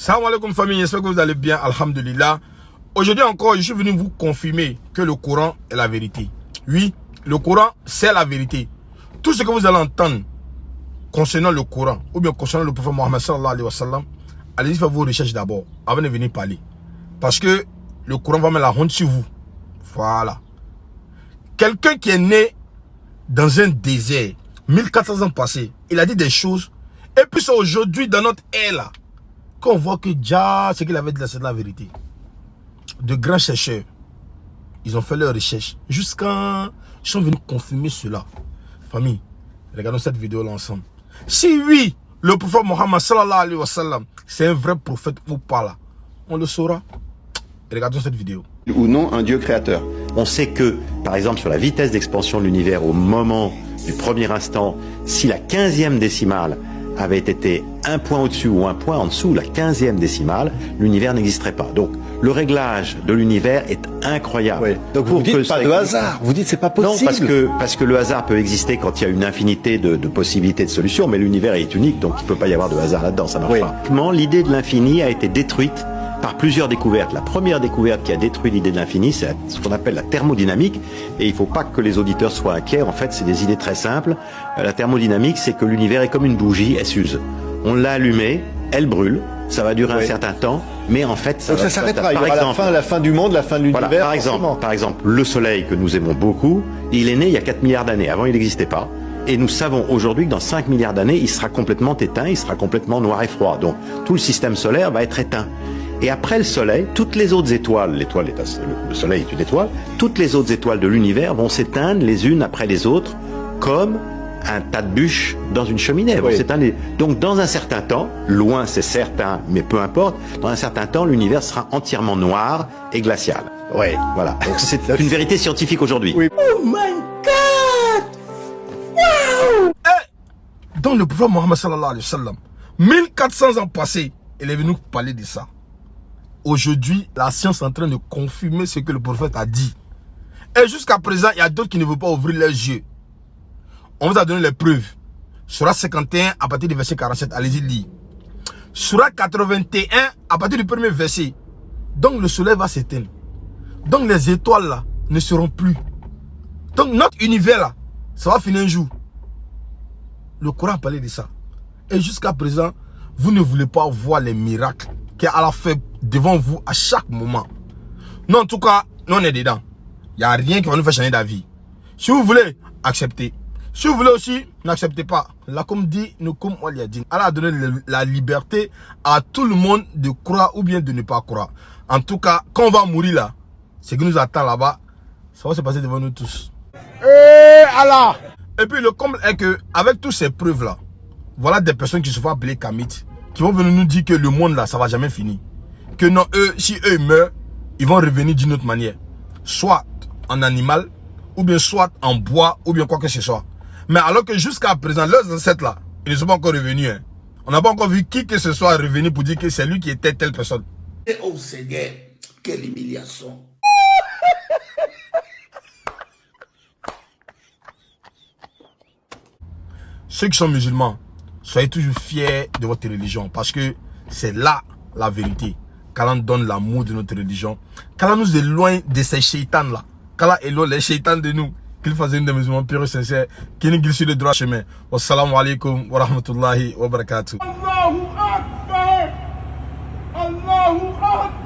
Salam alaikum famille, j'espère que vous allez bien, alhamdulillah. Aujourd'hui encore, je suis venu vous confirmer que le Coran est la vérité. Oui, le Coran, c'est la vérité. Tout ce que vous allez entendre concernant le Coran, ou bien concernant le prophète Mohammed sallallahu alayhi wa sallam, allez-y faire vos recherches d'abord, avant de venir parler. Parce que le Coran va mettre la honte sur vous. Voilà. Quelqu'un qui est né dans un désert, 1400 ans passés, il a dit des choses, et puis c'est aujourd'hui, dans notre ère là, qu'on voit que déjà, ce qu'il avait dit là, c'est de la vérité. De grands chercheurs, ils ont fait leurs recherches, jusqu'à ils sont venus confirmer cela. Famille, regardons cette vidéo là ensemble. Si oui, le prophète Mohammed sallallahu alayhi wa sallam, c'est un vrai prophète ou pas là, on le saura. Regardons cette vidéo. Ou non un Dieu créateur. On sait que, par exemple, sur la vitesse d'expansion de l'univers au moment du premier instant, si la 15e décimale avait été un point au-dessus ou un point en dessous, la 15e décimale, l'univers n'existerait pas. Donc, le réglage de l'univers est incroyable. Oui. Donc vous dites pas de hasard, vous dites c'est pas possible. Non, parce que le hasard peut exister quand il y a une infinité de possibilités de solutions, mais l'univers est unique, donc il peut pas y avoir de hasard là-dedans, ça marche pas. L'idée de l'infini a été détruite par plusieurs découvertes. La première découverte qui a détruit l'idée de l'infini, c'est ce qu'on appelle la thermodynamique. Et il ne faut pas que les auditeurs soient inquiets. En fait, c'est des idées très simples. La thermodynamique, c'est que l'univers est comme une bougie, elle s'use. On l'a allumée, elle brûle. Ça va durer un certain temps, mais en fait, ça s'arrêtera. Il y aura la fin du monde, la fin de l'univers. Voilà, par exemple, le Soleil que nous aimons beaucoup, il est né il y a 4 milliards d'années. Avant, il n'existait pas. Et nous savons aujourd'hui que dans 5 milliards d'années, il sera complètement éteint, il sera complètement noir et froid. Donc, tout le système solaire va être éteint. Et après le Soleil, toutes les autres étoiles, le Soleil est une étoile, toutes les autres étoiles de l'univers vont s'éteindre les unes après les autres, comme un tas de bûches dans une cheminée. Donc dans un certain temps, loin c'est certain, mais peu importe, dans un certain temps, l'univers sera entièrement noir et glacial. Ouais, voilà. C'est une vérité scientifique aujourd'hui. Oui. Oh my God! Wow! Dans le prophète Mohammed sallallahu alayhi wa sallam, 1400 ans passés, il est venu parler de ça. Aujourd'hui, la science est en train de confirmer ce que le prophète a dit. Et jusqu'à présent, il y a d'autres qui ne veulent pas ouvrir leurs yeux. On vous a donné les preuves. Surah 51 à partir du verset 47, allez-y lire. Surah 81 à partir du premier verset. Donc le soleil va s'éteindre. Donc les étoiles là ne seront plus. Donc notre univers là, ça va finir un jour. Le Coran a parlé de ça. Et jusqu'à présent, vous ne voulez pas voir les miracles qu'Allah fait devant vous à chaque moment. Non, en tout cas, nous on est dedans. Il n'y a rien qui va nous faire changer d'avis. Si vous voulez, acceptez. Si vous voulez aussi, n'acceptez pas. Là, comme dit, Allah a donné la liberté à tout le monde de croire ou bien de ne pas croire. En tout cas, quand on va mourir là, ce qui nous attend là-bas, ça va se passer devant nous tous. Allah! Et puis le comble est que, avec toutes ces preuves là, voilà des personnes qui se font appeler Kamites, qui vont venir nous dire que le monde là, ça va jamais finir. Que non, si eux meurent, ils vont revenir d'une autre manière. Soit en animal, ou bien soit en bois, ou bien quoi que ce soit. Mais alors que jusqu'à présent, leurs ancêtres là, ils ne sont pas encore revenus. Hein. On n'a pas encore vu qui que ce soit revenu pour dire que c'est lui qui était telle personne. Oh Seigneur, quelle humiliation. Ceux qui sont musulmans, soyez toujours fiers de votre religion. Parce que c'est là la vérité. Qu'Allah donne l'amour de notre religion. Qu'Allah nous éloigne de ces shaitans là. Qu'Allah éloigne les shaitans de nous. Qu'il fasse une des musulmans purs et sincères. Qui nous guide sur le droit chemin. Wassalamu alaikum wa rahmatullahi wa barakatuh. Allahu Akbar! Allahu Akbar!